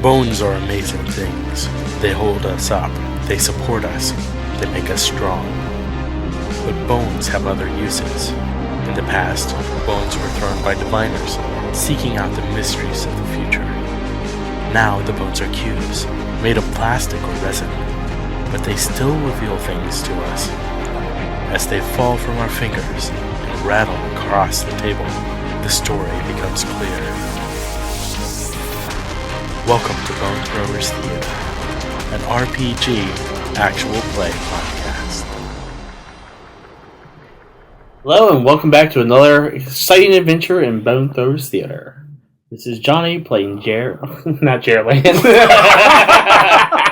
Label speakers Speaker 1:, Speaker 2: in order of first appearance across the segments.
Speaker 1: Bones are amazing things. They hold us up, they support us, they make us strong. But bones have other uses. In the past, bones were thrown by diviners, seeking out the mysteries of the future. Now the bones are cubes, made of plastic or resin, but they still reveal things to us. As they fall from our fingers and rattle across the table, the story becomes clear. Welcome to Bone Throwers Theater, an RPG actual play podcast.
Speaker 2: Hello and welcome back to another exciting adventure in Bone Throwers Theater. This is Johnny playing Jerr Lan.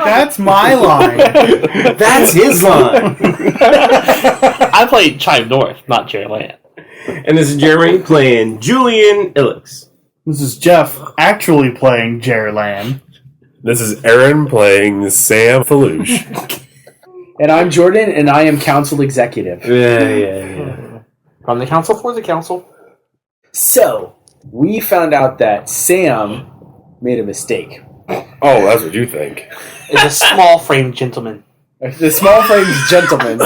Speaker 3: That's my line.
Speaker 4: That's his line.
Speaker 2: I played Chime North, not Jerr Lan.
Speaker 4: And this is Jeremy playing Julian Illix.
Speaker 3: This is Jeff, actually playing Jerr Lan.
Speaker 5: This is Aaron playing Sam Feluge.
Speaker 6: And I'm Jordan, and I am Council Executive.
Speaker 4: Yeah.
Speaker 2: From the council for the council.
Speaker 6: So, we found out that Sam made a mistake.
Speaker 5: Oh, that's what you think.
Speaker 2: Is a small framed gentleman.
Speaker 6: The small framed gentleman.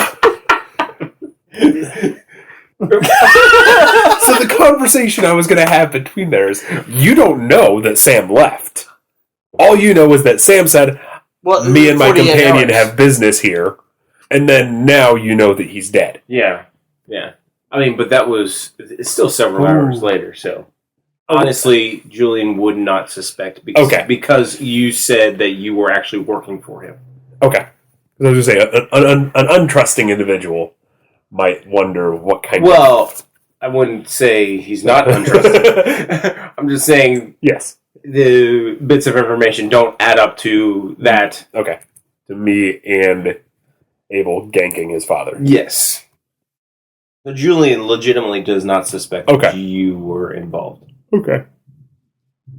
Speaker 5: So the conversation I was going to have between there is, you don't know that Sam left. All you know is that Sam said, me and my companion have business here, and then now you know that he's dead.
Speaker 4: Yeah. I mean, but it's still several hours later, so... Honestly, Julian would not suspect because you said that you were actually working for him.
Speaker 5: Okay. I was going to say, an untrusting individual might wonder what kind of...
Speaker 4: Well, I wouldn't say he's not untrusting. I'm just saying...
Speaker 5: Yes.
Speaker 4: The bits of information don't add up to that.
Speaker 5: Okay. To me and Abel ganking his father.
Speaker 4: Yes. But Julian legitimately does not suspect that you were involved.
Speaker 5: Okay.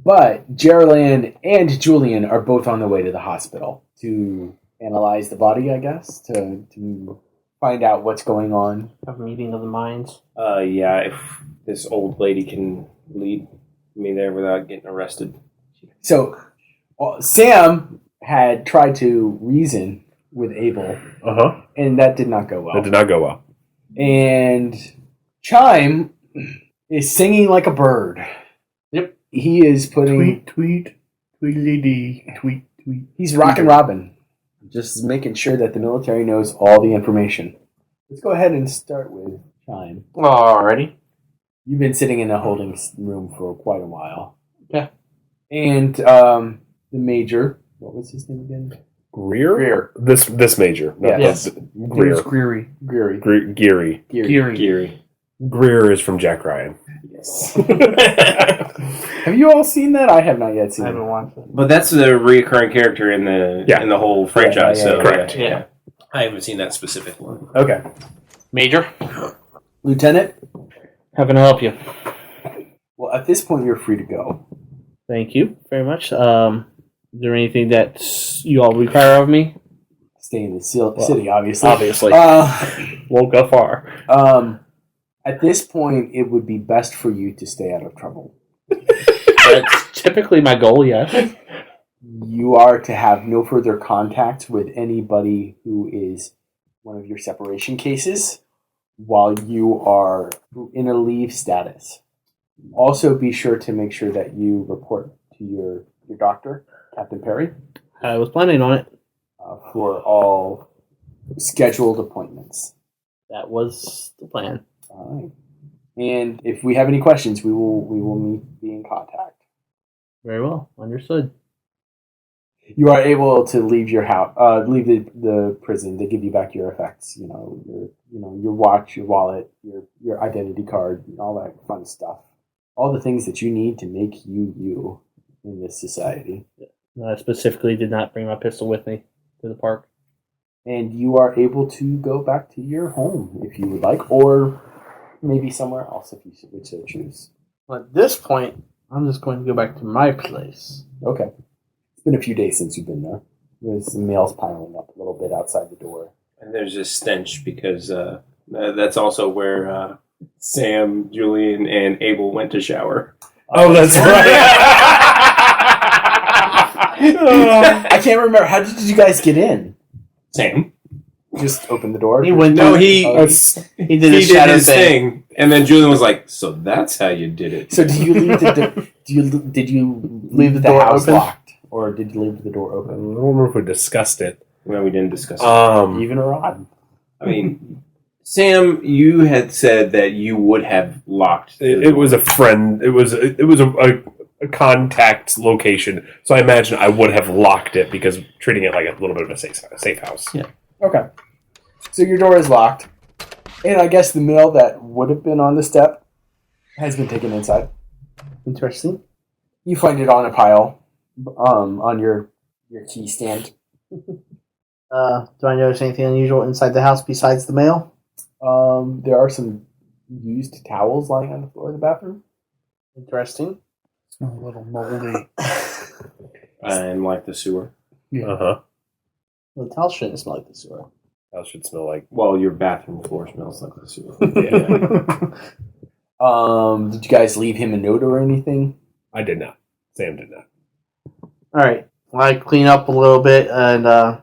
Speaker 6: But Jerr Lan and Julian are both on the way to the hospital to analyze the body, I guess, to find out what's going on.
Speaker 2: Have a meeting of the minds.
Speaker 4: Yeah, if this old lady can lead me there without getting arrested.
Speaker 6: So, Sam had tried to reason with Abel, and that did not go well.
Speaker 5: That did not go well.
Speaker 6: And Chime is singing like a bird.
Speaker 2: Yep.
Speaker 6: He is putting...
Speaker 3: Tweet, tweedledee, tweet.
Speaker 6: He's rockin' Robin. Just making sure that the military knows all the information. Let's go ahead and start with Chime.
Speaker 2: Alrighty.
Speaker 6: You've been sitting in a holding room for quite a while.
Speaker 2: Yeah.
Speaker 6: And the major... What was his name again?
Speaker 5: Greer? This major.
Speaker 6: Yes.
Speaker 5: Greer.
Speaker 3: Greery.
Speaker 6: Geary.
Speaker 5: Greer is from Jack Ryan.
Speaker 6: Yes. Have you all seen that? I have not yet seen it.
Speaker 2: I haven't watched it.
Speaker 4: But that's the recurring character in the whole franchise.
Speaker 6: Yeah,
Speaker 5: correct.
Speaker 4: Yeah. I haven't seen that specific one.
Speaker 6: Okay.
Speaker 2: Major,
Speaker 6: Lieutenant?
Speaker 2: how can I help you?
Speaker 6: Well, at this point, you're free to go.
Speaker 2: Thank you very much. Is there anything that you all require of me?
Speaker 6: Stay in the city, obviously.
Speaker 2: Obviously. Won't go far.
Speaker 6: At this point, it would be best for you to stay out of trouble.
Speaker 2: That's typically my goal, yes.
Speaker 6: You are to have no further contact with anybody who is one of your separation cases while you are in a leave status. Also, be sure to make sure that you report to your doctor, Captain Perry.
Speaker 2: I was planning on it.
Speaker 6: For all scheduled appointments.
Speaker 2: That was the plan.
Speaker 6: All right. And if we have any questions, we will be in contact.
Speaker 2: Very well. Understood.
Speaker 6: You are able to leave your house, leave the prison. They give you back your effects. Your watch, your wallet, your identity card, and all that fun stuff. All the things that you need to make you in this society.
Speaker 2: I specifically did not bring my pistol with me to the park.
Speaker 6: And you are able to go back to your home if you would like, or maybe somewhere else if you would so choose.
Speaker 2: Well, at this point, I'm just going to go back to my place.
Speaker 6: Okay. It's been a few days since you've been there. There's some mails piling up a little bit outside the door.
Speaker 4: And there's a stench because that's also where Sam, Julian, and Abel went to shower.
Speaker 5: Oh, that's right.
Speaker 6: I can't remember. How did you guys get in?
Speaker 4: Sam.
Speaker 6: Just open the door.
Speaker 2: He went.
Speaker 4: No,
Speaker 2: through-
Speaker 4: he
Speaker 2: did his shadow
Speaker 4: thing, and then Julian was like, "So that's how you did it."
Speaker 6: So did you leave did you leave the
Speaker 2: door
Speaker 6: house
Speaker 2: open?
Speaker 6: locked, or did you leave the door
Speaker 5: I
Speaker 6: open?
Speaker 5: don't remember if we discussed it.
Speaker 4: Well, we didn't discuss it.
Speaker 6: Even or odd?
Speaker 4: I mean, Sam, you had said that you would have locked.
Speaker 5: It was a friend. It was a contact location. So I imagine I would have locked it because treating it like a little bit of a safe house.
Speaker 4: Yeah.
Speaker 6: Okay. So your door is locked, and I guess the mail that would have been on the step has been taken inside.
Speaker 2: Interesting.
Speaker 6: You find it on a pile, on your key stand.
Speaker 2: Do I notice anything unusual inside the house besides the mail?
Speaker 6: There are some used towels lying on the floor of the bathroom.
Speaker 2: Interesting.
Speaker 3: A little moldy.
Speaker 4: And like the sewer.
Speaker 5: Uh huh.
Speaker 2: Well, the towel shouldn't smell like the sewer.
Speaker 5: That should smell like.
Speaker 4: Well, your bathroom floor smells like the sewer.
Speaker 5: Yeah.
Speaker 6: Did you guys leave him a note or anything?
Speaker 5: I did not. Sam did not.
Speaker 2: All right. Well, I clean up a little bit, and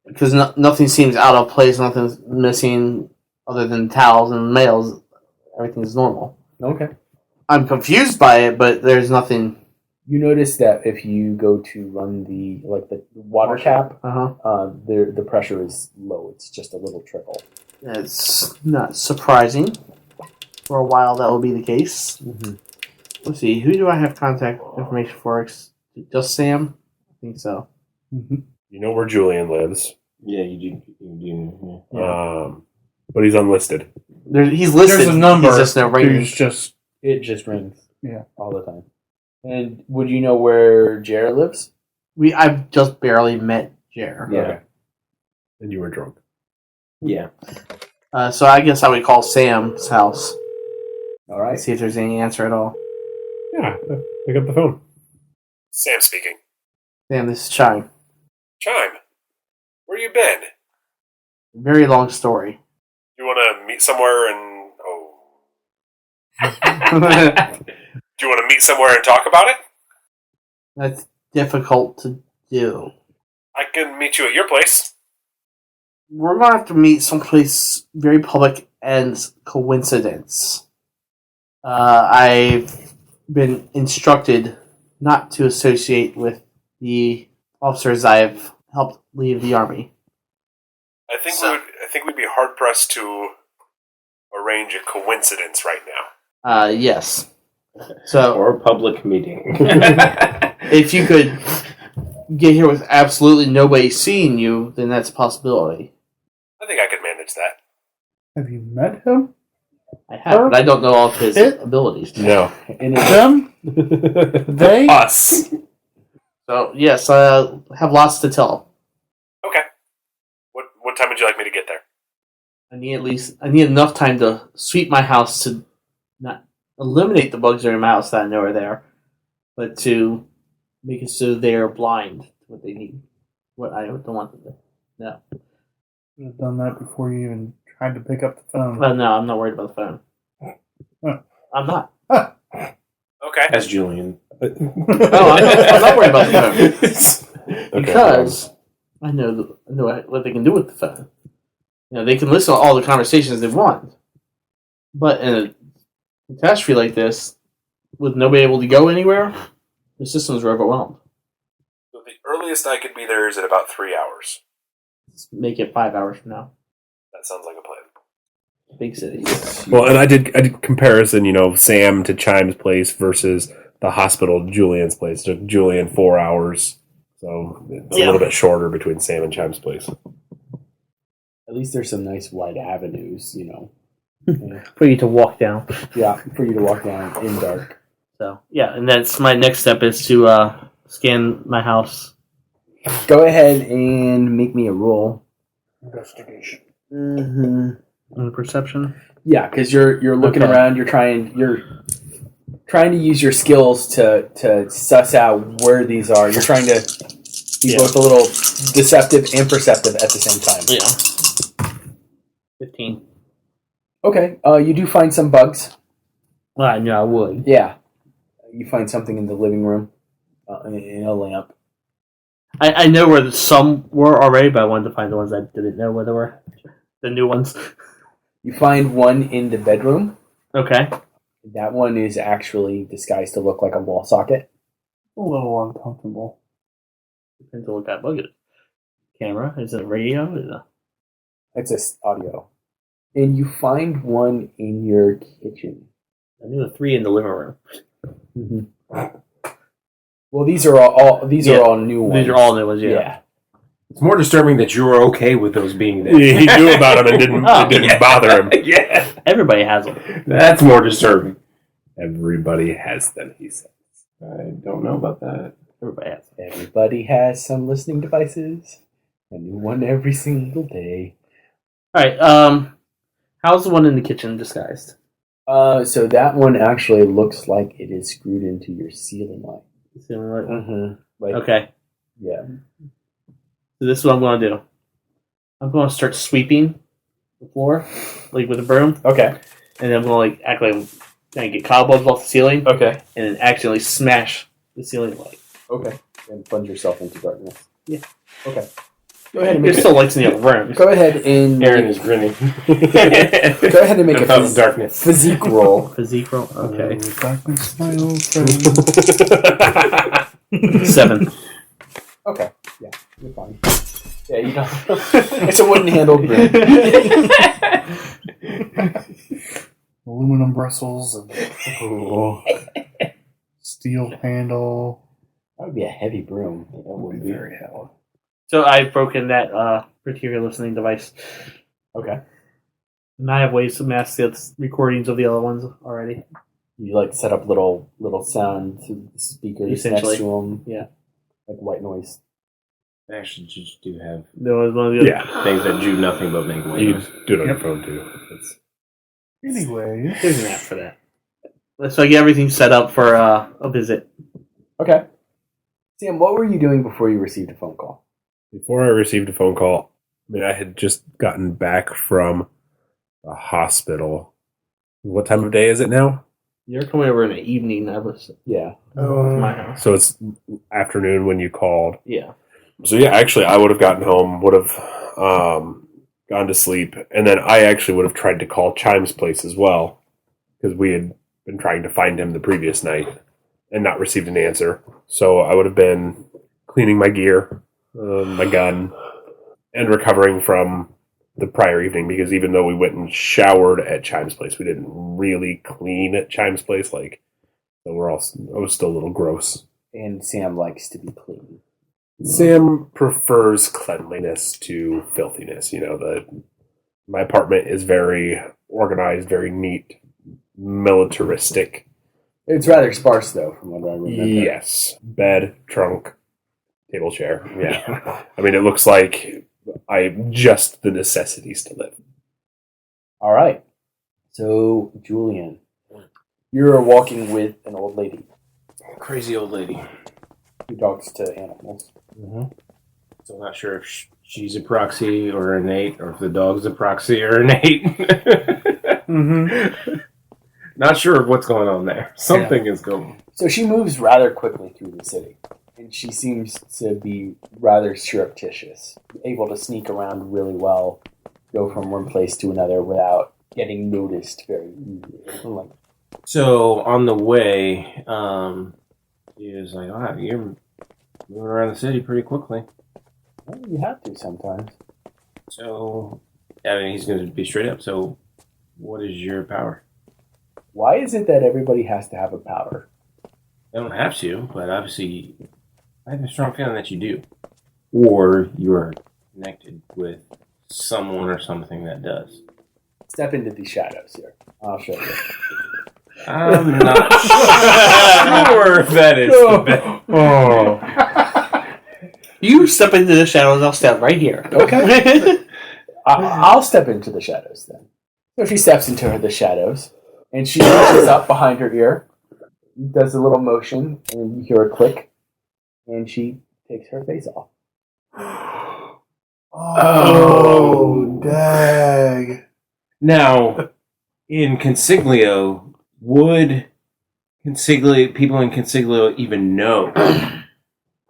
Speaker 2: because nothing seems out of place, nothing's missing other than towels and mails. Everything's normal.
Speaker 6: Okay.
Speaker 2: I'm confused by it, but there's nothing.
Speaker 6: You notice that if you go to run the water tap, the pressure is low. It's just a little trickle.
Speaker 2: It's not surprising. For a while, that will be the case.
Speaker 6: Mm-hmm.
Speaker 2: Let's see. Who do I have contact information for? Just Sam? I think so.
Speaker 6: Mm-hmm.
Speaker 5: You know where Julian lives.
Speaker 4: Yeah, you do. Yeah.
Speaker 5: But he's unlisted.
Speaker 2: He's listed.
Speaker 3: There's a number.
Speaker 2: He's just no range.
Speaker 6: It just rings.
Speaker 3: Yeah.
Speaker 6: All the time. And would you know where Jerr lives?
Speaker 2: I've just barely met Jerr.
Speaker 4: Yeah.
Speaker 5: Okay. And you were drunk.
Speaker 4: Yeah.
Speaker 2: So I guess I would call Sam's house.
Speaker 6: All right.
Speaker 2: See if there's any answer at all.
Speaker 5: Yeah. Pick up the phone. Sam speaking.
Speaker 2: Sam, this is Chime.
Speaker 5: Chime. Where you been?
Speaker 2: Very long story.
Speaker 5: You want to meet somewhere and... Oh. Do you want to meet somewhere and talk about it?
Speaker 2: That's difficult to do.
Speaker 5: I can meet you at your place.
Speaker 2: We're going to have to meet someplace very public and coincidence. I've been instructed not to associate with the officers I've helped leave the army.
Speaker 5: I think we'd be hard pressed to arrange a coincidence right now.
Speaker 2: Yes. So,
Speaker 4: Or a public meeting.
Speaker 2: if you could get here with absolutely nobody seeing you, then that's a possibility.
Speaker 5: I think I could manage that.
Speaker 3: Have you met him?
Speaker 2: I have, but I don't know all of his abilities.
Speaker 5: No.
Speaker 3: Them? They?
Speaker 5: Us.
Speaker 2: So, yes, I have lots to tell.
Speaker 5: Okay. What time would you like me to get there?
Speaker 2: I need enough time to sweep my house to not eliminate the bugs that are in my house that I know are there, but to make it so they're blind to what they need, what I don't want them to know.
Speaker 3: You have done that before you even tried to pick up the phone.
Speaker 2: But no, I'm not worried about the phone.
Speaker 3: Huh.
Speaker 2: I'm not.
Speaker 5: Okay.
Speaker 4: As Julian.
Speaker 2: Oh, I'm not worried about the phone. Because I know what they can do with the phone. You know, they can listen to all the conversations they want. But in a catastrophe like this, with nobody able to go anywhere, the systems are overwhelmed.
Speaker 5: So the earliest I could be there is at about 3 hours.
Speaker 2: Let's make it 5 hours from now.
Speaker 5: That sounds like a plan.
Speaker 2: Big cities.
Speaker 5: Well, and I did comparison, Sam to Chime's place versus the hospital Julian's place. Took Julian 4 hours. So it's a little bit shorter between Sam and Chime's place.
Speaker 6: At least there's some nice wide avenues,
Speaker 2: For you to walk down.
Speaker 6: Yeah, for you to walk down in dark.
Speaker 2: So, yeah, and that's my next step is to scan my house.
Speaker 6: Go ahead and make me a roll.
Speaker 3: Investigation.
Speaker 6: Mm-hmm.
Speaker 2: On perception?
Speaker 6: Yeah, because you're looking around. You're trying to use your skills to suss out where these are. You're trying to be both a little deceptive and perceptive at the same time.
Speaker 2: Yeah. 15.
Speaker 6: Okay. You do find some bugs.
Speaker 2: Well, I knew I would.
Speaker 6: Yeah. You find something in the living room, in a lamp.
Speaker 2: I know where some were already, but I wanted to find the ones I didn't know where they were. The new ones.
Speaker 6: You find one in the bedroom.
Speaker 2: Okay.
Speaker 6: That one is actually disguised to look like a wall socket.
Speaker 3: A little uncomfortable.
Speaker 2: Depends on what that bug is. Camera? Is it radio? Is it...
Speaker 6: It's just audio. And you find one in your kitchen.
Speaker 2: I knew the 3 in the living room.
Speaker 6: Mm-hmm. Well, these are all new ones.
Speaker 2: These are all new ones, yeah.
Speaker 4: It's more disturbing that you were okay with those being there.
Speaker 5: He knew about them and didn't bother him.
Speaker 4: Yeah.
Speaker 2: Everybody has them.
Speaker 4: That's more disturbing.
Speaker 5: Everybody has them, he says.
Speaker 4: I don't know about that.
Speaker 2: Everybody has them.
Speaker 6: Everybody has some listening devices. A new one every single day.
Speaker 2: Alright, how's the one in the kitchen disguised?
Speaker 6: So that one actually looks like it is screwed into your ceiling light.
Speaker 2: Mm-hmm. Okay.
Speaker 6: Yeah.
Speaker 2: So this is what I'm going to do. I'm going to start sweeping the floor, like with a broom.
Speaker 6: Okay.
Speaker 2: And then I'm going to act like I get cobwebs off the ceiling.
Speaker 6: Okay.
Speaker 2: And then accidentally smash the ceiling light.
Speaker 6: Okay. And plunge yourself into darkness.
Speaker 2: Yeah.
Speaker 6: Okay. Go ahead and
Speaker 2: There's still lights in the other room.
Speaker 6: Go ahead and
Speaker 4: Aaron is grinning.
Speaker 6: go ahead and make a
Speaker 4: darkness.
Speaker 6: physique roll.
Speaker 2: Physique roll? Okay.
Speaker 3: Darkness, my old friend.
Speaker 2: 7.
Speaker 6: Okay. Yeah, you're fine. Yeah, you don't. It's a wooden handled broom.
Speaker 3: Aluminum bristles and steel handle.
Speaker 6: That would be a heavy broom.
Speaker 3: That would be very heavy.
Speaker 2: So I've broken that particular listening device.
Speaker 6: Okay.
Speaker 2: And I have ways to mask the recordings of the other ones already.
Speaker 6: You set up little sound speakers next
Speaker 2: Essentially.
Speaker 6: to them.
Speaker 2: Yeah.
Speaker 6: Like white noise.
Speaker 4: I actually just do have
Speaker 2: There was one of the other.
Speaker 5: Yeah.
Speaker 4: things that do nothing but make
Speaker 5: You
Speaker 4: waves.
Speaker 5: can do it on your phone, too.
Speaker 3: Anyway.
Speaker 2: There's an app for that. So I get everything set up for a visit.
Speaker 6: Okay. Sam, what were you doing before you received a phone call?
Speaker 5: Before I received a phone call, I had just gotten back from the hospital. What time of day is it now?
Speaker 2: You're coming over in the evening. I was
Speaker 6: Yeah.
Speaker 2: from my house.
Speaker 5: So it's afternoon when you called.
Speaker 2: Yeah.
Speaker 5: So yeah, actually, I would have gotten home, would have gone to sleep, and then I actually would have tried to call Chime's place as well, because we had been trying to find him the previous night and not received an answer. So I would have been cleaning my gear, my gun, and recovering from the prior evening, because even though we went and showered at Chime's place, we didn't really clean at Chime's place. So I was still a little gross.
Speaker 6: And Sam likes to be clean.
Speaker 5: Sam prefers cleanliness to filthiness. My apartment is very organized, very neat, militaristic.
Speaker 6: It's rather sparse, though, from what I remember.
Speaker 5: Yes. Bed, trunk, table, chair. Yeah. It looks like just the necessities to live.
Speaker 6: All right. So, Julian, you're walking with an old lady
Speaker 4: Crazy old lady.
Speaker 6: who talks to animals.
Speaker 4: Mm-hmm. So I'm not sure if she's a proxy or an 8, or if the dog's a proxy or an 8.
Speaker 3: Mm-hmm.
Speaker 4: Not sure of what's going on there. Something is going.
Speaker 6: So she moves rather quickly through the city, and she seems to be rather surreptitious, able to sneak around really well, go from one place to another without getting noticed very easily.
Speaker 4: So on the way, he was like, "Wow, you're moving around the city pretty quickly."
Speaker 6: Well, you have to sometimes.
Speaker 4: So, he's going to be straight up. So, what is your power?
Speaker 6: Why is it that everybody has to have a power?
Speaker 4: I don't have to, but obviously, I have a strong feeling that you do. Or you are connected with someone or something that does.
Speaker 6: Step into the shadows here. I'll show you.
Speaker 4: I'm not sure if that is the best.
Speaker 5: Oh.
Speaker 2: You step into the shadows, I'll step right here.
Speaker 6: Okay. I'll step into the shadows then. So she steps into the shadows, and she reaches up behind her ear, does a little motion, and you hear a click, and she takes her face off.
Speaker 3: Oh, dag.
Speaker 4: Now, in Consiglio, would people in Consiglio even know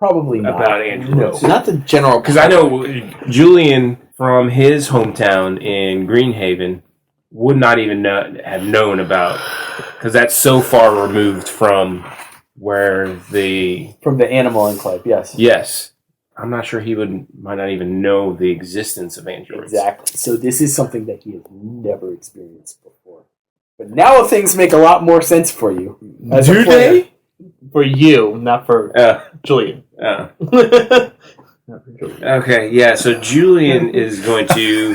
Speaker 6: Probably not.
Speaker 4: about androids.
Speaker 2: No, not the general.
Speaker 4: Because I know Julian from his hometown in Greenhaven would not even have known about, because that's so far removed from where
Speaker 6: from the animal enclave. Yes.
Speaker 4: I'm not sure he might not even know the existence of androids.
Speaker 6: Exactly. So this is something that he has never experienced before. But now things make a lot more sense for you.
Speaker 2: Do they? For you, not for Julian.
Speaker 4: Okay, yeah, so Julian is going to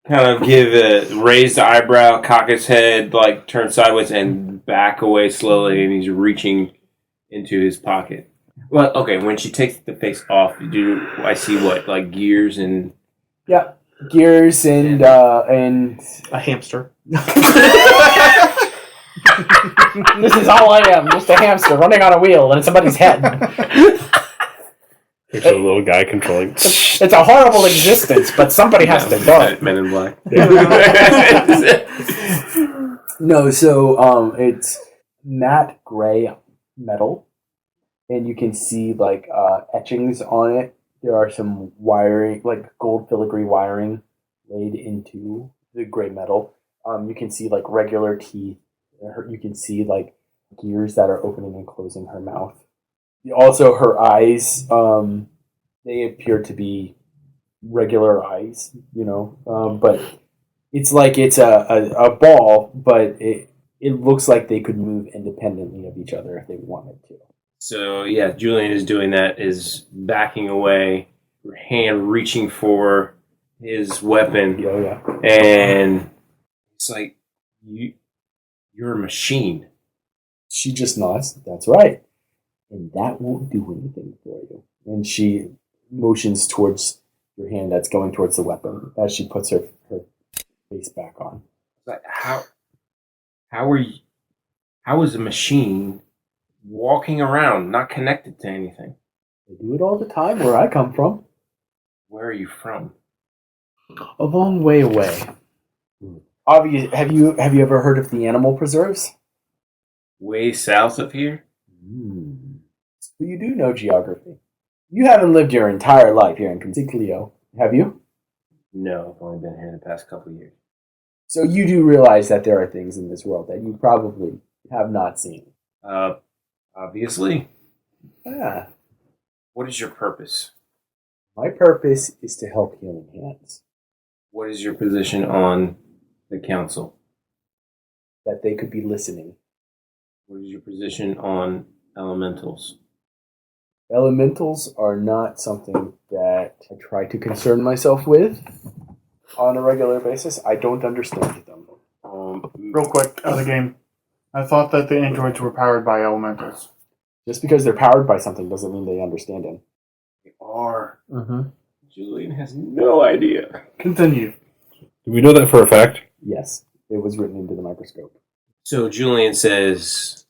Speaker 4: kind of give a raised eyebrow, cock his head, like turn sideways, and back away slowly, and he's reaching into his pocket. Well, okay, when she takes the face off, I see what, like gears and...
Speaker 6: Yeah, gears and
Speaker 2: A hamster.
Speaker 7: This is all I am, just a hamster running on a wheel in somebody's head.
Speaker 5: There's a little guy controlling.
Speaker 7: It's a horrible existence, but somebody has to do it.
Speaker 4: Men in Black.
Speaker 6: No, so it's matte gray metal, and you can see like etchings on it. There are some wiring, like gold filigree wiring, laid into the gray metal. You can see like regular teeth. You can see like gears that are opening and closing her mouth. Also, her eyes, they appear to be regular eyes, but it's like it's a ball, but it looks like they could move independently of each other if they wanted to.
Speaker 4: So, yeah, Julian is doing that, is backing away, her hand reaching for his weapon,
Speaker 6: Yeah.
Speaker 4: and it's like, you're a machine.
Speaker 6: She just nods. That's right. And that won't do anything for you. And she motions towards your hand that's going towards the weapon as she puts her face back on.
Speaker 4: Like, how is a machine walking around, not connected to anything?
Speaker 6: They do it all the time where I come from.
Speaker 4: Where are you from?
Speaker 2: A long way away.
Speaker 6: Obvious. Have you ever heard of the animal preserves?
Speaker 4: Way south of here?
Speaker 6: So you do know geography. You haven't lived your entire life here in Consiglio, have you?
Speaker 4: No, I've only been here the past couple of years.
Speaker 6: So you do realize that there are things in this world that you probably have not seen.
Speaker 4: Obviously.
Speaker 6: Ah,
Speaker 4: What is your purpose?
Speaker 6: my purpose is to help Healing Hands.
Speaker 4: What is your position on the council?
Speaker 6: That they could be listening.
Speaker 4: What is your position on elementals?
Speaker 6: Elementals are not something that I try to concern myself with on a regular basis. I don't understand them.
Speaker 3: Real quick, out of the game. I thought that the androids were powered by elementals.
Speaker 6: Just because they're powered by something doesn't mean they understand it.
Speaker 4: They are.
Speaker 2: Mm-hmm.
Speaker 4: Julian has no idea.
Speaker 3: Continue.
Speaker 5: Do we know that for a fact?
Speaker 6: Yes, it was written into the microscope.
Speaker 4: So Julian says,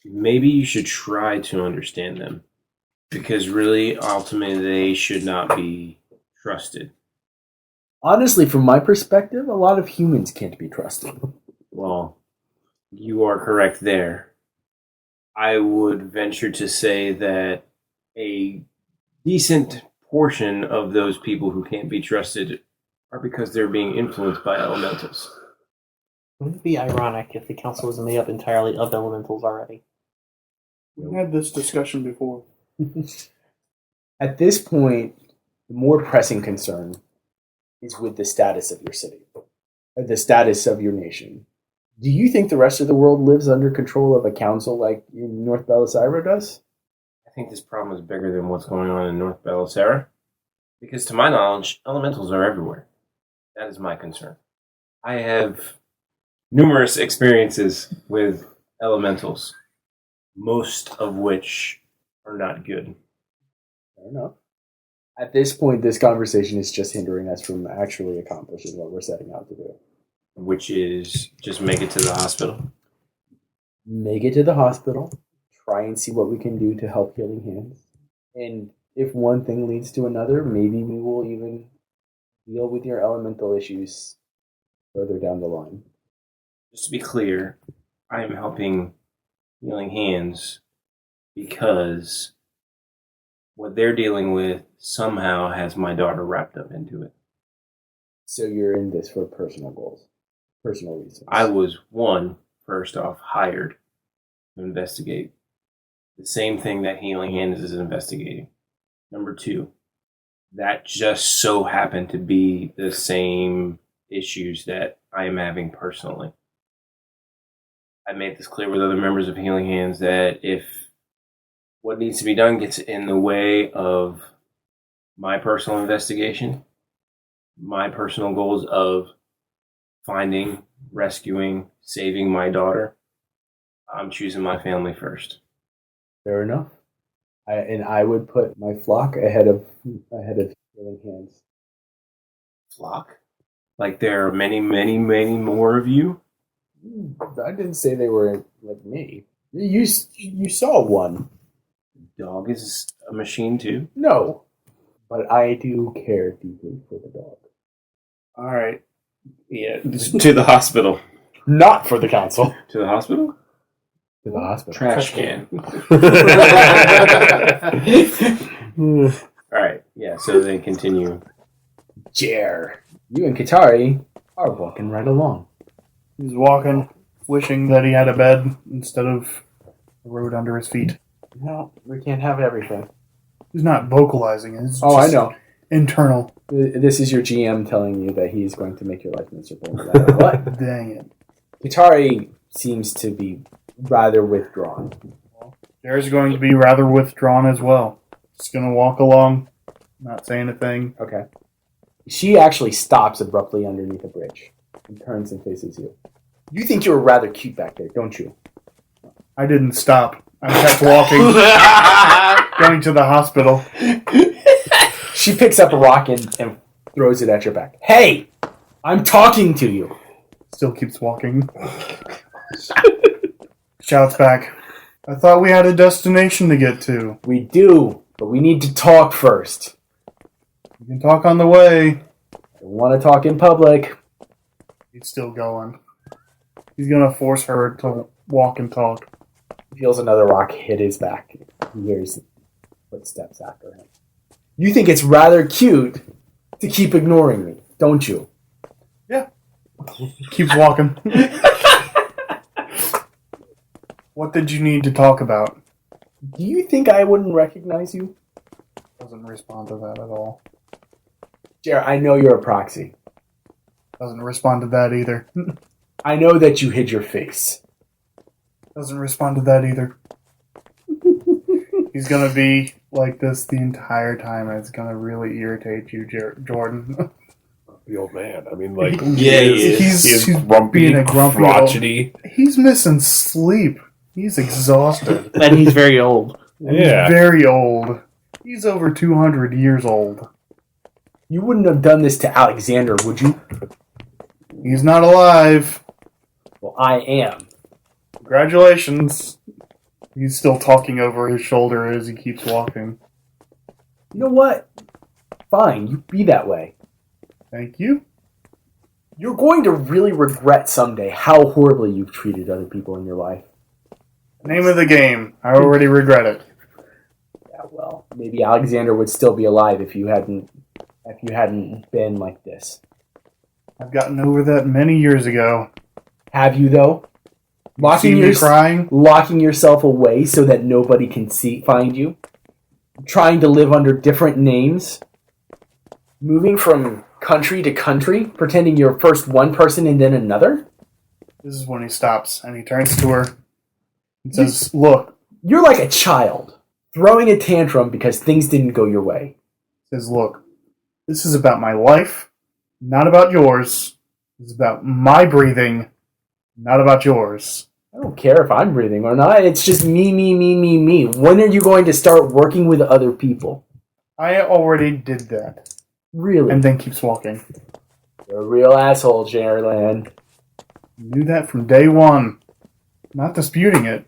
Speaker 4: maybe you should try to understand them. Because really, ultimately, they should not be trusted.
Speaker 6: Honestly, from my perspective, a lot of humans can't be trusted.
Speaker 4: Well, you are correct there. I would venture to say that a decent portion of those people who can't be trusted are because they're being influenced by elementals.
Speaker 7: Wouldn't it be ironic if the council was made up entirely of elementals already?
Speaker 3: We had this discussion before.
Speaker 6: At this point, the more pressing concern is with the status of your city, the status of your nation. Do you think the rest of the world lives under control of a council like in North Belisira does?
Speaker 4: I think this problem is bigger than what's going on in North Belisara. Because to my knowledge, elementals are everywhere. That is my concern. I have numerous experiences with elementals, most of which are not good.
Speaker 6: Fair enough. At this point, this conversation is just hindering us from actually accomplishing what we're setting out to do.
Speaker 4: Which is just make it to the hospital.
Speaker 6: Make it to the hospital, try and see what we can do to help Healing Hands. And if one thing leads to another, maybe we will even deal with your elemental issues further down the line.
Speaker 4: Just to be clear, I am helping Healing Hands because what they're dealing with somehow has my daughter wrapped up into it.
Speaker 6: So you're in this for personal goals, personal reasons.
Speaker 4: I was, first off, hired to investigate the same thing that Healing Hands is investigating. Number 2, that just so happened to be the same issues that I am having personally. I made this clear with other members of Healing Hands that if what needs to be done gets in the way of my personal investigation, my personal goals of finding, rescuing, saving my daughter, I'm choosing my family first.
Speaker 6: Fair enough. I would put my flock ahead of Healing Hands.
Speaker 4: Flock? Like there are many, many, many more of you?
Speaker 6: I didn't say they were like me. You saw one.
Speaker 4: Dog is a machine too?
Speaker 6: No, but I do care deeply for the dog.
Speaker 3: All right.
Speaker 4: Yeah, to the hospital.
Speaker 6: Not for the council.
Speaker 4: To the hospital?
Speaker 6: To the hospital.
Speaker 4: Trash can. Alright, yeah, so they continue.
Speaker 6: Jerr, you and Katari are walking right along.
Speaker 3: He's walking, wishing that he had a bed instead of a road under his feet.
Speaker 6: No, we can't have everything.
Speaker 3: He's not vocalizing it. It's
Speaker 6: I
Speaker 3: just
Speaker 6: know.
Speaker 3: internal.
Speaker 6: This is your GM telling you that he's going to make your life miserable no matter what.
Speaker 3: Dang it.
Speaker 6: Katari seems to be rather withdrawn.
Speaker 3: Jerry's going to be rather withdrawn as well. Just going to walk along, not say anything.
Speaker 6: Okay. She actually stops abruptly underneath a bridge and turns and faces you. You think you were rather cute back there, don't you?
Speaker 3: I didn't stop. I kept walking, going to the hospital.
Speaker 6: She picks up a rock and throws it at your back. Hey! I'm talking to you!
Speaker 3: Still keeps walking. Shouts back. I thought we had a destination to get to.
Speaker 6: We do, but we need to talk first.
Speaker 3: We can talk on the way.
Speaker 6: I want to talk in public.
Speaker 3: He's still going. He's going to force her to walk and talk.
Speaker 6: He feels another rock hit his back. He hears footsteps after him. You think it's rather cute to keep ignoring me, don't you?
Speaker 3: Yeah. Keeps walking. What did you need to talk about?
Speaker 6: Do you think I wouldn't recognize you?
Speaker 3: Doesn't respond to that at all.
Speaker 6: Jerr, I know you're a proxy.
Speaker 3: Doesn't respond to that either.
Speaker 6: I know that you hid your face.
Speaker 3: Doesn't respond to that either. He's gonna be like this the entire time, and it's gonna really irritate you, Jordan.
Speaker 5: The old man. I mean, like,
Speaker 4: Yeah,
Speaker 3: he's
Speaker 5: grumpy,
Speaker 3: being a grumpy
Speaker 5: crotchety.
Speaker 3: He's missing sleep. He's exhausted.
Speaker 2: And he's very old.
Speaker 5: Yeah.
Speaker 3: He's very old. He's over 200 years old.
Speaker 6: You wouldn't have done this to Alexander, would you?
Speaker 3: He's not alive.
Speaker 6: Well, I am.
Speaker 3: Congratulations. He's still talking over his shoulder as he keeps walking.
Speaker 6: You know what? Fine, you be that way.
Speaker 3: Thank you.
Speaker 6: You're going to really regret someday how horribly you've treated other people in your life.
Speaker 3: Name of the game. I already regret it.
Speaker 6: Yeah, well, maybe Alexander would still be alive if you hadn't been like this.
Speaker 3: I've gotten over that many years ago.
Speaker 6: Have you though?
Speaker 3: See me crying?
Speaker 6: Locking yourself away so that nobody can find you? Trying to live under different names? Moving from country to country? Pretending you're first one person and then another?
Speaker 3: This is when he stops and he turns to her and says, "Look."
Speaker 6: You're like a child, throwing a tantrum because things didn't go your way.
Speaker 3: Says, "Look, this is about my life, not about yours. It's about my breathing, not about yours."
Speaker 6: I don't care if I'm breathing or not. It's just me, me, me, me, me. When are you going to start working with other people?
Speaker 3: I already did that.
Speaker 6: Really?
Speaker 3: And then keeps walking.
Speaker 6: You're a real asshole, Jerr Lan.
Speaker 3: Knew that from day one. Not disputing it.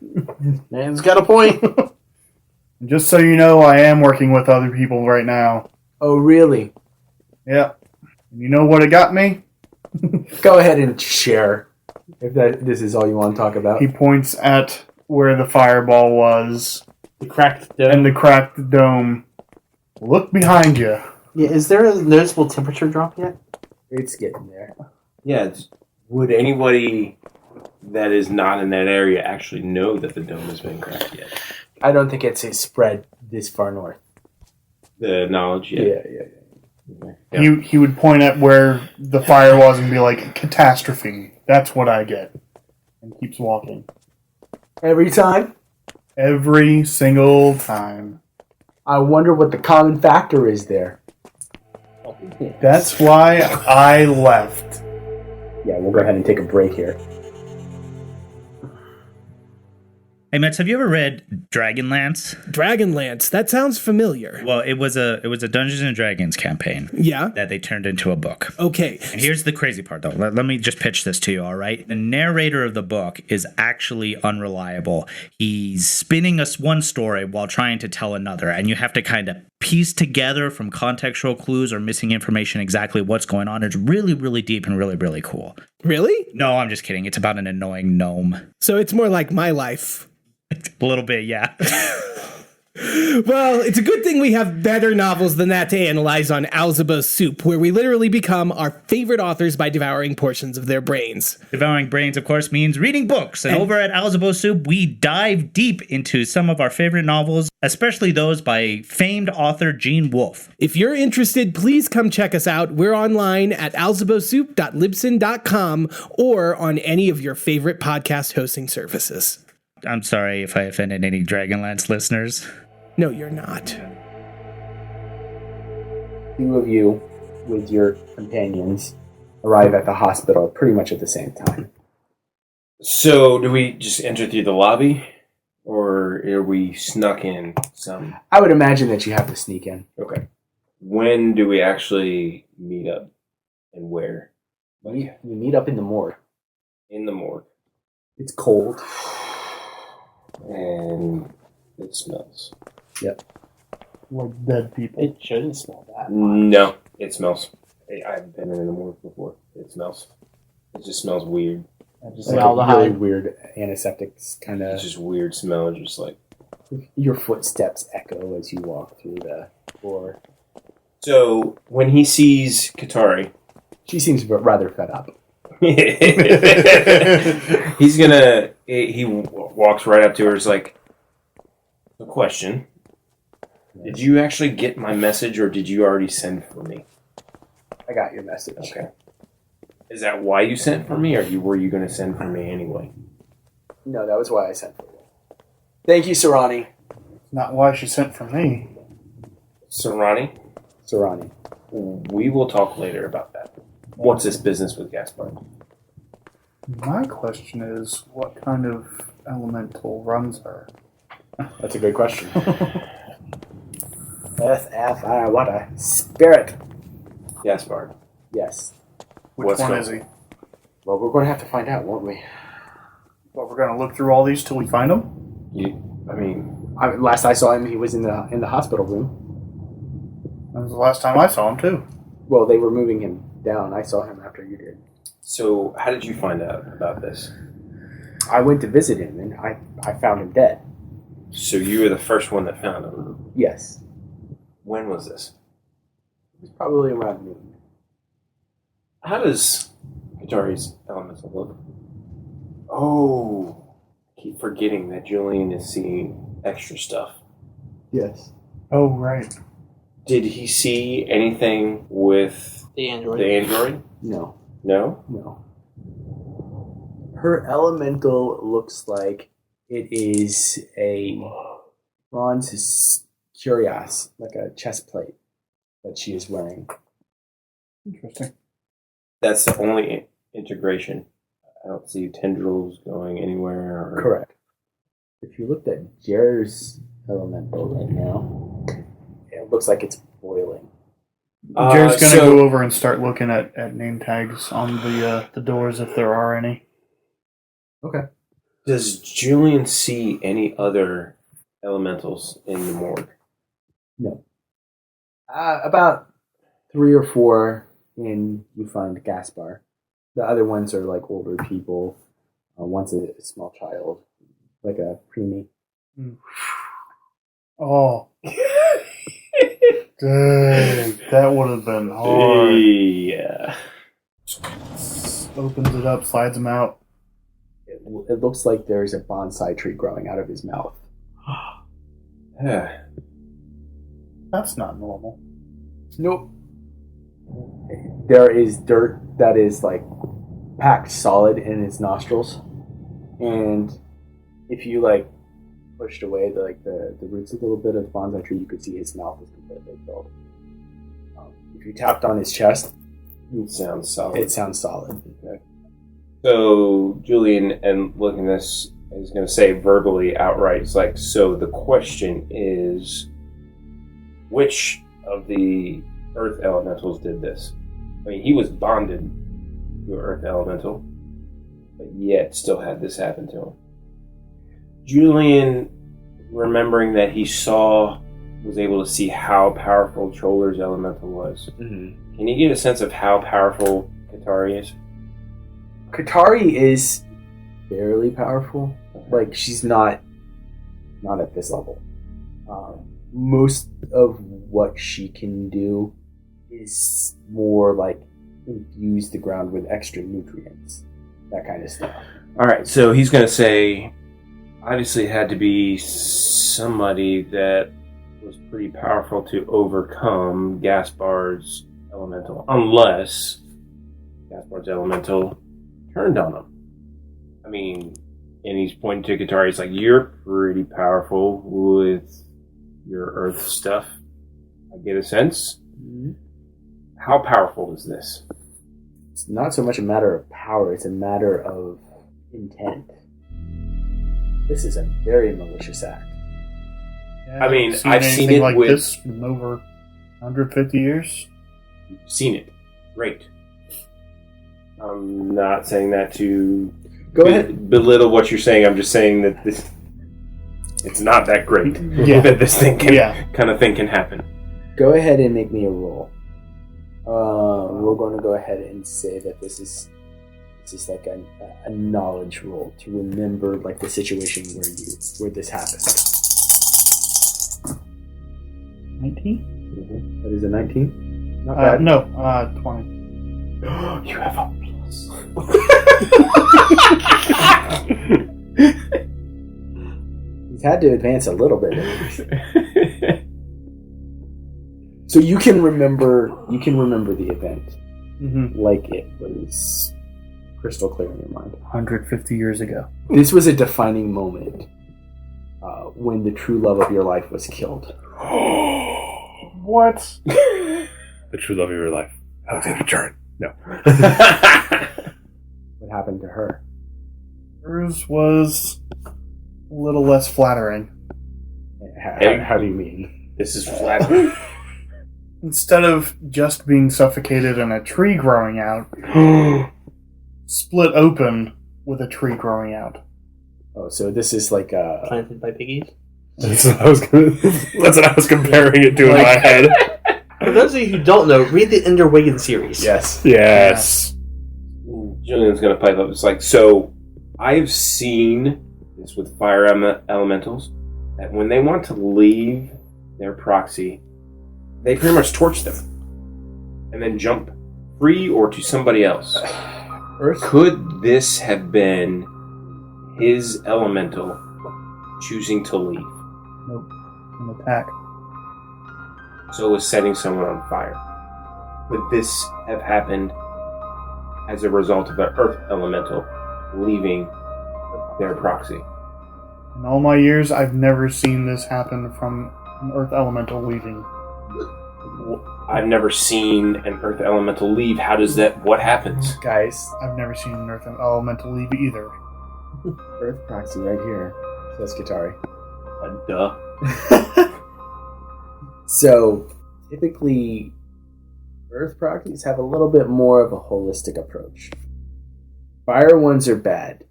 Speaker 2: Man's got a point.
Speaker 3: And just so you know, I am working with other people right now.
Speaker 6: Oh, really?
Speaker 3: Yeah. And you know what it got me?
Speaker 6: Go ahead and share. If this is all you want to talk about.
Speaker 3: He points at where the fireball was.
Speaker 2: The cracked dome.
Speaker 3: And the cracked dome. Look behind you.
Speaker 2: Yeah, is there a noticeable temperature drop yet?
Speaker 6: It's getting there.
Speaker 4: Yeah. Would anybody that is not in that area actually know that the dome has been cracked yet?
Speaker 6: I don't think it's spread this far north.
Speaker 4: The knowledge yet?
Speaker 6: Yeah.
Speaker 4: Yeah.
Speaker 3: He would point at where the fire was and be like, catastrophe. That's what I get. And keeps walking.
Speaker 6: Every time?
Speaker 3: Every single time.
Speaker 6: I wonder what the common factor is there.
Speaker 3: That's why I left.
Speaker 6: Yeah, we'll go ahead and take a break here.
Speaker 8: Hey, Mets, have you ever read Dragonlance?
Speaker 9: Dragonlance. That sounds familiar.
Speaker 8: Well, it was a Dungeons and Dragons campaign.
Speaker 9: Yeah.
Speaker 8: That they turned into a book.
Speaker 9: Okay.
Speaker 8: And here's the crazy part, though. Let me just pitch this to you, all right? The narrator of the book is actually unreliable. He's spinning us one story while trying to tell another, and you have to kind of piece together from contextual clues or missing information exactly what's going on. It's really, really deep and really, really cool.
Speaker 9: Really?
Speaker 8: No, I'm just kidding. It's about an annoying gnome.
Speaker 9: So it's more like my life.
Speaker 8: A little bit, yeah.
Speaker 9: Well, it's a good thing we have better novels than that to analyze on Alzabo's Soup, where we literally become our favorite authors by devouring portions of their brains.
Speaker 8: Devouring brains, of course, means reading books. And over at Alzabo's Soup, we dive deep into some of our favorite novels, especially those by famed author Gene Wolfe.
Speaker 9: If you're interested, please come check us out. We're online at alzabosoup.libsyn.com or on any of your favorite podcast hosting services.
Speaker 8: I'm sorry if I offended any Dragonlance listeners.
Speaker 9: No, you're not.
Speaker 6: Two of you, with your companions, arrive at the hospital pretty much at the same time.
Speaker 4: So, do we just enter through the lobby? Or are we snuck in some?
Speaker 6: I would imagine that you have to sneak in.
Speaker 4: Okay. When do we actually meet up? And where?
Speaker 6: You meet up in the morgue.
Speaker 4: In the morgue.
Speaker 6: It's cold.
Speaker 4: And it smells.
Speaker 6: Yep.
Speaker 3: Like dead people.
Speaker 2: It shouldn't smell that.
Speaker 4: No, it smells. I've been in the morgue before. It smells. It just smells weird.
Speaker 2: Just
Speaker 6: Like a really weird antiseptic kind
Speaker 4: It's
Speaker 6: of.
Speaker 4: just weird smell. Just like.
Speaker 6: Your footsteps echo as you walk through the floor.
Speaker 4: So when he sees Katari,
Speaker 6: She seems rather fed up.
Speaker 4: he's gonna. He walks right up to her. Is like, a question. Did you actually get my message, or did you already send for me?
Speaker 6: I got your message.
Speaker 4: Okay. Is that why you sent for me, or were you going to send for me anyway?
Speaker 6: No, that was why I sent for you. Thank you, Sarani.
Speaker 3: Not why she sent for me.
Speaker 4: Sarani,
Speaker 6: Sarani.
Speaker 4: we will talk later about that. What's this business with Gaspar?
Speaker 3: My question is, what kind of elemental runs her?
Speaker 6: That's a good question. What a spirit.
Speaker 4: Gaspar.
Speaker 6: Yes.
Speaker 3: Which
Speaker 4: What's
Speaker 3: one
Speaker 4: going
Speaker 3: is he?
Speaker 6: Well, we're going to have to find out, won't we?
Speaker 3: Well, we're going to look through all these till we find him?
Speaker 6: Last I saw him, he was in the hospital room.
Speaker 3: That was the last time I saw him, too.
Speaker 6: Well, they were moving him down. I saw him after you did.
Speaker 4: So, how did you find out about this?
Speaker 6: I went to visit him, and I found him dead.
Speaker 4: So, you were the first one that found him.
Speaker 6: Yes.
Speaker 4: When was this?
Speaker 6: It was probably around noon.
Speaker 4: How does Katari's elemental look? Oh, I keep forgetting that Julian is seeing extra stuff.
Speaker 6: Yes.
Speaker 3: Oh, right.
Speaker 4: Did he see anything with
Speaker 2: The android.
Speaker 4: the android?
Speaker 6: No.
Speaker 4: No?
Speaker 6: No. Her elemental looks like it is a bronze cuirass, like a chest plate that she is wearing.
Speaker 3: Interesting.
Speaker 4: That's the only integration. I don't see tendrils going anywhere. Or...
Speaker 6: Correct. If you looked at Jerr's elemental right now, it looks like it's boiling.
Speaker 3: Jared's going to go over and start looking at name tags on the doors if there are any.
Speaker 6: Okay.
Speaker 4: Does Julian see any other elementals in the morgue?
Speaker 6: No. About 3 or 4 in you find Gaspar. The other ones are like older people. One's a small child, like a preemie.
Speaker 3: Oh. Dang, that would have been hard.
Speaker 4: Yeah.
Speaker 3: Opens it up, slides him out.
Speaker 6: It looks like there's a bonsai tree growing out of his mouth.
Speaker 3: That's not normal.
Speaker 6: Nope. There is dirt that is like packed solid in his nostrils, and if you like pushed away the roots a little bit of the bonsai tree, you could see his mouth is completely filled. If you tapped on his chest,
Speaker 4: It sounds solid.
Speaker 6: it sounds solid.
Speaker 4: Okay. So Julian, and looking at this, is going to say verbally outright. It's like, so the question is, which of the Earth Elementals did this? I mean, he was bonded to an Earth Elemental, but yet still had this happen to him. Julian, remembering that he was able to see how powerful Choller's Elemental was.
Speaker 6: Mm-hmm.
Speaker 4: Can you get a sense of how powerful Katari is?
Speaker 6: Katari is fairly powerful. Like, she's not at this level. Most of what she can do is more like infuse the ground with extra nutrients, that kind of stuff.
Speaker 4: All right, so he's going to say, obviously it had to be somebody that was pretty powerful to overcome Gaspar's Elemental, unless Gaspar's Elemental turned on him. I mean, and he's pointing to Katari. He's like, you're pretty powerful with your Earth stuff. I get a sense.
Speaker 6: Mm-hmm.
Speaker 4: How powerful is this?
Speaker 6: It's not so much a matter of power, it's a matter of intent. This is a very malicious act.
Speaker 3: Yeah,
Speaker 4: I mean, I've seen
Speaker 3: anything
Speaker 4: it
Speaker 3: like
Speaker 4: with-
Speaker 3: this in over 150 years.
Speaker 4: You've seen it. Great. I'm not saying that to
Speaker 6: Go ahead.
Speaker 4: belittle what you're saying. I'm just saying that it's not that great.
Speaker 3: Yeah.
Speaker 4: That this thing
Speaker 3: Yeah.
Speaker 4: kind of thing can happen.
Speaker 6: Go ahead and make me a roll. We're going to go ahead and say that this is like a knowledge roll to remember like the situation where this happened.
Speaker 3: 19?
Speaker 6: That is a 19. Not bad.
Speaker 3: No, 20.
Speaker 4: You have a plus.
Speaker 6: He's had to advance a little bit at least. So you can remember the event
Speaker 3: Mm-hmm.
Speaker 6: like it was crystal clear in your mind.
Speaker 3: 150 years ago.
Speaker 6: This was a defining moment when the true love of your life was killed.
Speaker 3: What?
Speaker 5: The true love of your life. Alexander Turn. No.
Speaker 6: What happened to her?
Speaker 3: Hers was a little less flattering.
Speaker 6: How do you mean?
Speaker 4: This is flat.
Speaker 3: Instead of just being suffocated and a tree growing out, split open with a tree growing out.
Speaker 6: Oh, so this is like a...
Speaker 7: Planted by piggies.
Speaker 5: That's what I was comparing it to in my head.
Speaker 7: For those of you who don't know, read the Ender Wiggin series.
Speaker 6: Yes.
Speaker 5: Yes.
Speaker 4: Julian's going to pipe up. It's like, so I've seen this with fire elementals, that when they want to leave their proxy, they pretty much torch them and then jump free or to somebody else. Could this have been his elemental choosing to leave?
Speaker 3: Nope. An attack.
Speaker 4: So it was setting someone on fire. Could this have happened as a result of an earth elemental leaving their proxy?
Speaker 3: In all my years, I've never seen this happen from an earth elemental leaving.
Speaker 4: I've never seen an earth elemental leave. What happens?
Speaker 6: Guys,
Speaker 3: I've never seen an earth elemental leave either.
Speaker 6: Earth proxy right here, says Katari.
Speaker 4: Duh.
Speaker 6: So, typically, Earth proxies have a little bit more of a holistic approach. Fire ones are bad.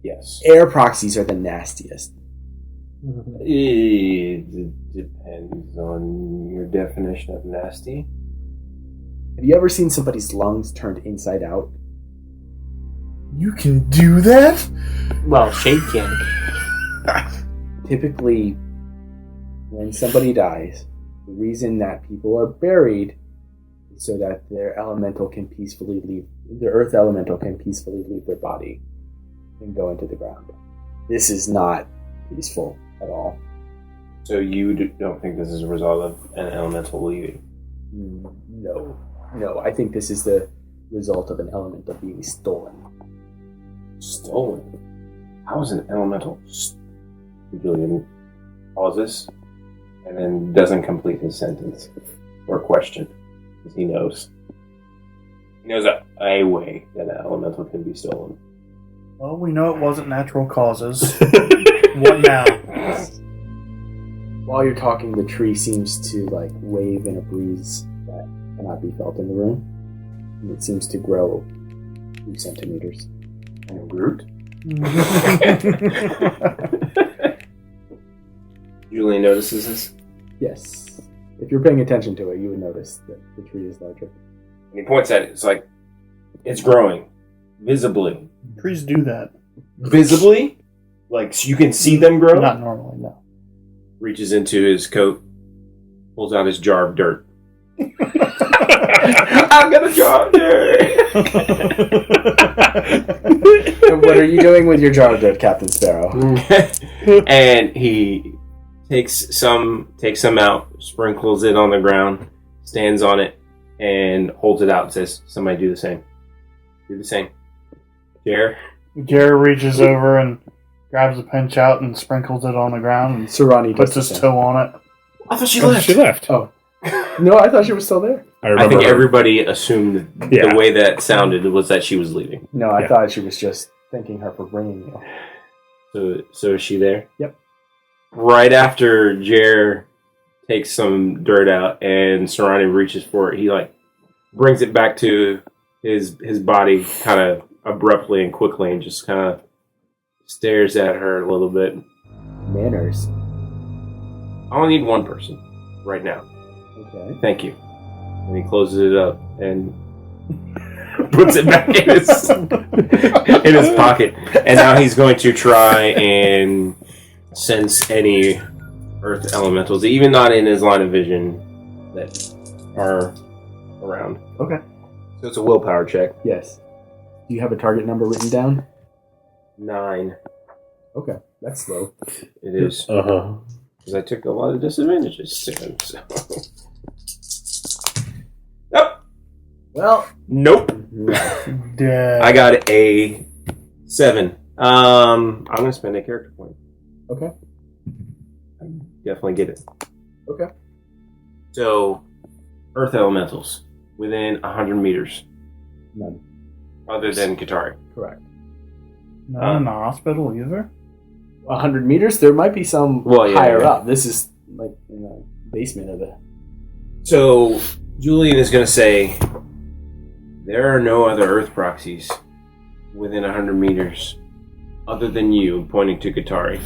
Speaker 4: Yes.
Speaker 6: Air proxies are the nastiest.
Speaker 4: It depends on your definition of nasty.
Speaker 6: Have you ever seen somebody's lungs turned inside out?
Speaker 3: You can do that?
Speaker 7: Well, Shade can.
Speaker 6: Typically, when somebody dies, The reason that people are buried is so that their earth elemental can peacefully leave their body and go into the ground. This is not peaceful at all.
Speaker 4: So you don't think this is a result of an elemental leaving?
Speaker 6: No. I think this is the result of an elemental being stolen.
Speaker 4: Stolen? How is an elemental? Julian pauses and then doesn't complete his sentence or question, because he knows. He knows a way that an elemental can be stolen.
Speaker 3: Well, we know it wasn't natural causes. What now?
Speaker 6: While you're talking, the tree seems to wave in a breeze that cannot be felt in the room. And it seems to grow 2 centimeters.
Speaker 4: And a root? Julian notices this.
Speaker 6: Yes. If you're paying attention to it, you would notice that the tree is larger.
Speaker 4: And he points at it. It's like, it's growing. Visibly.
Speaker 3: Trees do that.
Speaker 4: Visibly? Like, so you can see them grow?
Speaker 3: Not normally, no.
Speaker 4: Reaches into his coat, pulls out his jar of dirt. I've got a jar of dirt!
Speaker 6: What are you doing with your jar of dirt, Captain Sparrow?
Speaker 4: And he takes some out, sprinkles it on the ground, stands on it, and holds it out and says, somebody do the same. Do the same. Jerr?
Speaker 3: Jerr reaches over and grabs a pinch out and sprinkles it on the ground and
Speaker 6: Sarani
Speaker 3: puts his toe on it.
Speaker 4: I thought she left.
Speaker 5: She left.
Speaker 6: Oh. No, I thought she was still there.
Speaker 4: I think everybody assumed the way that sounded was that she was leaving.
Speaker 6: No, I thought she was just thanking her for bringing you.
Speaker 4: So is she there?
Speaker 6: Yep.
Speaker 4: Right after Jerr takes some dirt out and Sarani reaches for it, he brings it back to his body kind of abruptly and quickly and just kind of stares at her a little bit.
Speaker 6: Manners.
Speaker 4: I only need one person right now.
Speaker 6: Okay.
Speaker 4: Thank you. And he closes it up and puts it back in his pocket. And now he's going to try and sense any earth elementals, even not in his line of vision, that are around.
Speaker 6: Okay.
Speaker 4: So it's a willpower check.
Speaker 6: Yes. Do you have a target number written down?
Speaker 4: 9.
Speaker 6: Okay. That's slow.
Speaker 4: It is.
Speaker 5: Uh-huh.
Speaker 4: Because I took a lot of disadvantages soon, so... Nope.
Speaker 6: Well.
Speaker 4: Nope. I got a 7. I'm going to spend a character point.
Speaker 6: Okay.
Speaker 4: I definitely get it.
Speaker 6: Okay.
Speaker 4: So, earth elementals within 100 meters.
Speaker 6: None.
Speaker 4: Other than Katari.
Speaker 6: Correct.
Speaker 3: Not in the hospital either?
Speaker 6: 100 meters? There might be some higher up. This is in the basement of the...
Speaker 4: So, Julian is going to say, there are no other earth proxies within 100 meters other than you, pointing to Katari.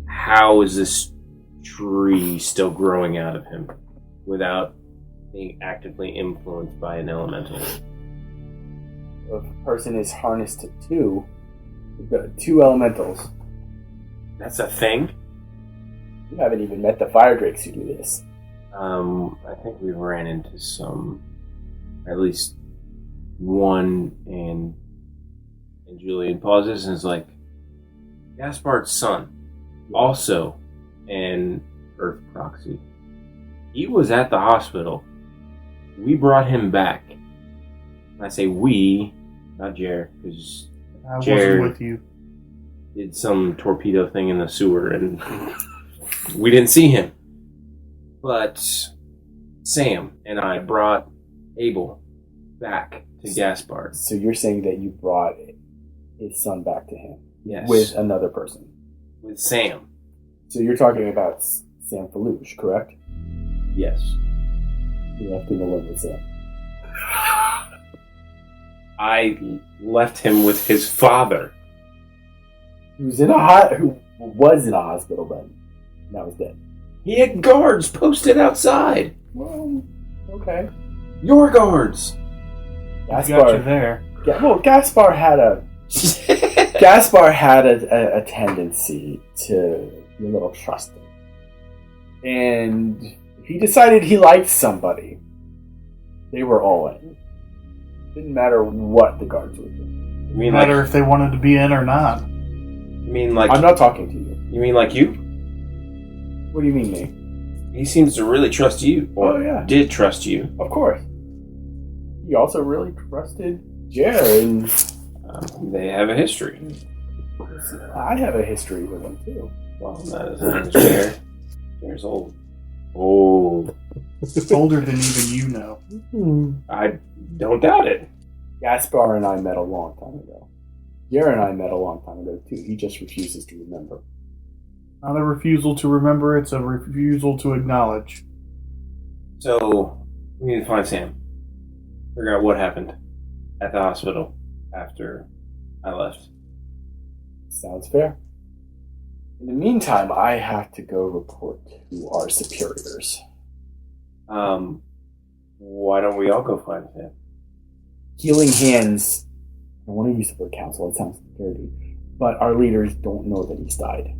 Speaker 4: How is this tree still growing out of him without being actively influenced by an elemental?
Speaker 6: If a person is harnessed to 2, you've got 2 elementals.
Speaker 4: That's a thing?
Speaker 6: You haven't even met the fire drakes who do this.
Speaker 4: I think we ran into some, at least one, and Julian pauses and is like, Gaspard's son, also an Earth proxy. He was at the hospital. We brought him back. And I say we, not Jerr, because
Speaker 3: I wasn't with you.
Speaker 4: Did some torpedo thing in the sewer and we didn't see him. But Sam and I brought Abel back to Gaspard.
Speaker 6: So you're saying that you brought his son back to him?
Speaker 4: Yes.
Speaker 6: With another person?
Speaker 4: With Sam.
Speaker 6: So you're talking about Sam Feluge, correct?
Speaker 4: Yes.
Speaker 6: You left him alone with Sam.
Speaker 4: I left him with his father.
Speaker 6: Who was in a hospital then. Now he's dead.
Speaker 4: He had guards posted outside.
Speaker 6: Well, okay.
Speaker 4: Your guards.
Speaker 6: Gaspar
Speaker 3: Got you there.
Speaker 6: Gaspar had a tendency to be a little trusting, and he decided he liked somebody, they were all in. Didn't matter what the guards would do.
Speaker 4: You mean
Speaker 3: No matter
Speaker 4: like?
Speaker 3: if they wanted to be in or not.
Speaker 4: You mean like?
Speaker 6: I'm not talking to you.
Speaker 4: You mean like you?
Speaker 6: What do you mean, me?
Speaker 4: He seems to really trust you, or
Speaker 6: Oh, yeah.
Speaker 4: did trust you.
Speaker 6: Of course. He also really trusted Jerr, and
Speaker 4: They have a history.
Speaker 6: I have a history with him too.
Speaker 4: Well, not as long as Jerr. Jerr's old. Old.
Speaker 3: Older than even you know.
Speaker 4: I don't doubt it.
Speaker 6: Gaspar and I met a long time ago. Jerr and I met a long time ago too. He just refuses to remember.
Speaker 3: Not a refusal to remember, it's a refusal to acknowledge.
Speaker 4: So, we need to find Sam. Figure out what happened at the hospital after I left.
Speaker 6: Sounds fair. In the meantime, I have to go report to our superiors.
Speaker 4: Why don't we all go find Sam?
Speaker 6: Healing Hands, I want to use the word council, it sounds dirty, but our leaders don't know that he's died.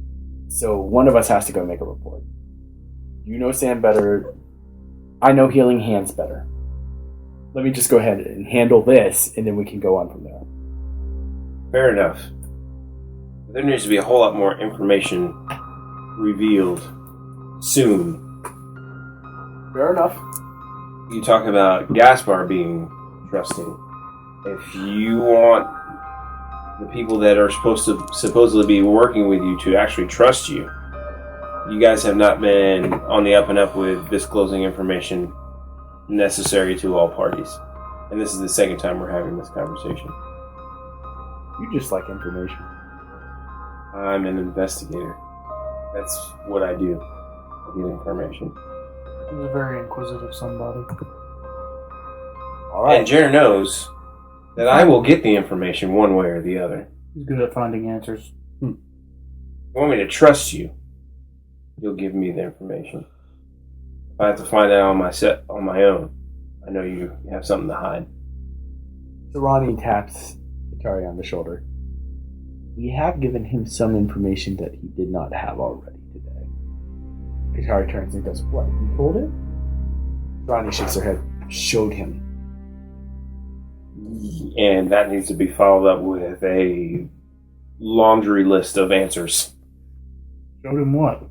Speaker 6: So one of us has to go make a report. You know Sam better. I know Healing Hands better. Let me just go ahead and handle this, and then we can go on from there.
Speaker 4: Fair enough. There needs to be a whole lot more information revealed soon.
Speaker 6: Fair enough.
Speaker 4: You talk about Gaspar being trusting. If you want the people that are supposedly be working with you to actually trust you, you guys have not been on the up and up with disclosing information necessary to all parties. And this is the second time we're having this conversation.
Speaker 6: You just like information.
Speaker 4: I'm an investigator. That's what I do. I get information.
Speaker 3: He's a very inquisitive somebody.
Speaker 6: All right.
Speaker 4: And Jerr knows that I will get the information one way or the other.
Speaker 3: He's good at finding answers.
Speaker 4: If you want me to trust you, you'll give me the information. If I have to find out on my own, I know you have something to hide.
Speaker 6: Serrani taps Katari on the shoulder. We have given him some information that he did not have already today. Katari turns and goes, "What? You told him?" Serrani shakes her head. Showed him.
Speaker 4: And that needs to be followed up with a laundry list of answers.
Speaker 3: Showed him what?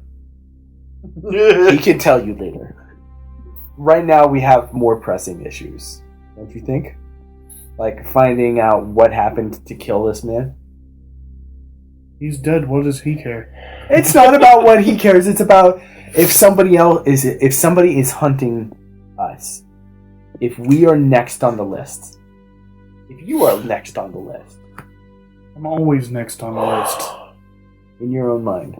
Speaker 6: He can tell you later. Right now, we have more pressing issues. Don't you think? Like finding out what happened to kill this man.
Speaker 3: He's dead, what does he care?
Speaker 6: It's not about what he cares. It's about if somebody is hunting us. If we are next on the list. If you are next on the list.
Speaker 3: I'm always next on the list.
Speaker 6: In your own mind.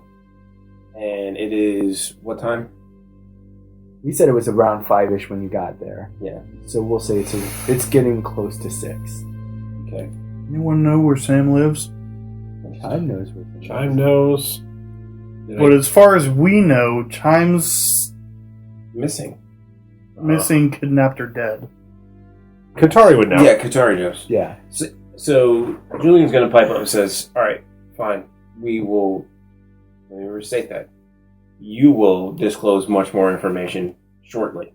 Speaker 4: And it is what time?
Speaker 6: We said it was around 5-ish when you got there.
Speaker 4: Yeah.
Speaker 6: So we'll say it's getting close to 6.
Speaker 4: Okay.
Speaker 3: Anyone know where Sam lives?
Speaker 6: Chime knows where.
Speaker 5: Chime knows.
Speaker 3: But as far as we know, Chime's
Speaker 4: Missing.
Speaker 3: missing, kidnapped, or dead.
Speaker 5: Katari would know.
Speaker 4: Yeah, Katari knows.
Speaker 6: Yeah.
Speaker 4: So Julian's going to pipe up and says, "Alright, fine. We will..." Let me restate that. You will disclose much more information shortly.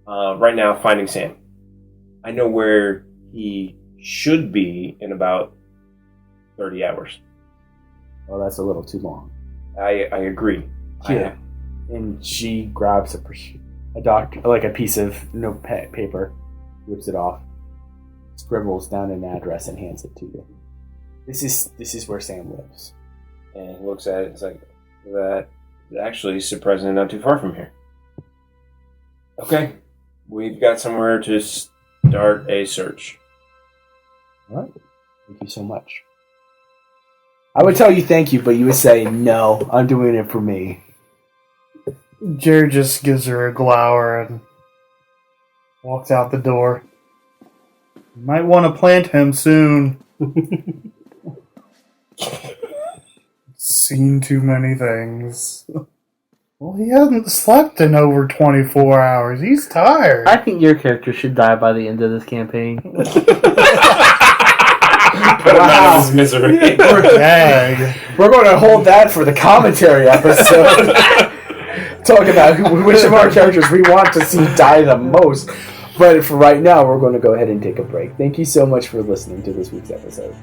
Speaker 4: Right now, finding Sam. I know where he should be in about 30 hours.
Speaker 6: Well, that's a little too long.
Speaker 4: I agree.
Speaker 6: Yeah. And she grabs a piece of paper, rips it off, scribbles down an address, and hands it to you. This is where Sam lives.
Speaker 4: And he looks at it and it's like, that is actually surprisingly not too far from here. Okay. We've got somewhere to start a search.
Speaker 6: All right. Thank you so much. I would tell you thank you, but you would say, no, I'm doing it for me.
Speaker 3: Jerry just gives her a glower and walks out the door. You might want to plant him soon. Seen too many things. Well, he hasn't slept in over 24 hours. He's tired.
Speaker 2: I think your character should die by the end of this campaign.
Speaker 4: Put him out of his misery.
Speaker 3: Dang.
Speaker 6: We're going to hold that for the commentary episode. talk about which of our characters we want to see die the most. But for right now, we're going to go ahead and take a break. Thank you so much for listening to this week's episode.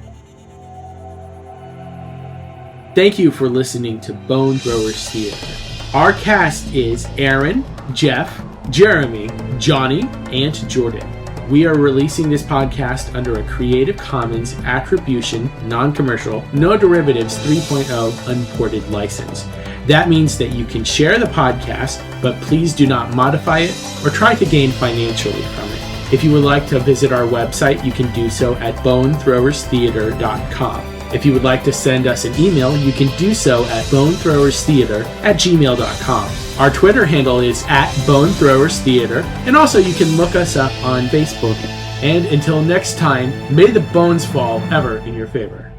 Speaker 2: Thank you for listening to Bone Throwers Theater. Our cast is Aaron, Jeff, Jeremy, Johnny, and Jordan. We are releasing this podcast under a Creative Commons Attribution, Non-Commercial, No Derivatives 3.0 Unported license. That means that you can share the podcast, but please do not modify it or try to gain financially from it. If you would like to visit our website, you can do so at bonethrowerstheater.com. If you would like to send us an email, you can do so at bonethrowerstheater@gmail.com. Our Twitter handle is @bonethrowerstheater, and also you can look us up on Facebook. And until next time, may the bones fall ever in your favor.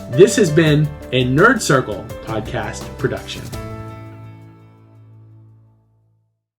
Speaker 2: This has been a Nerd Circle podcast production.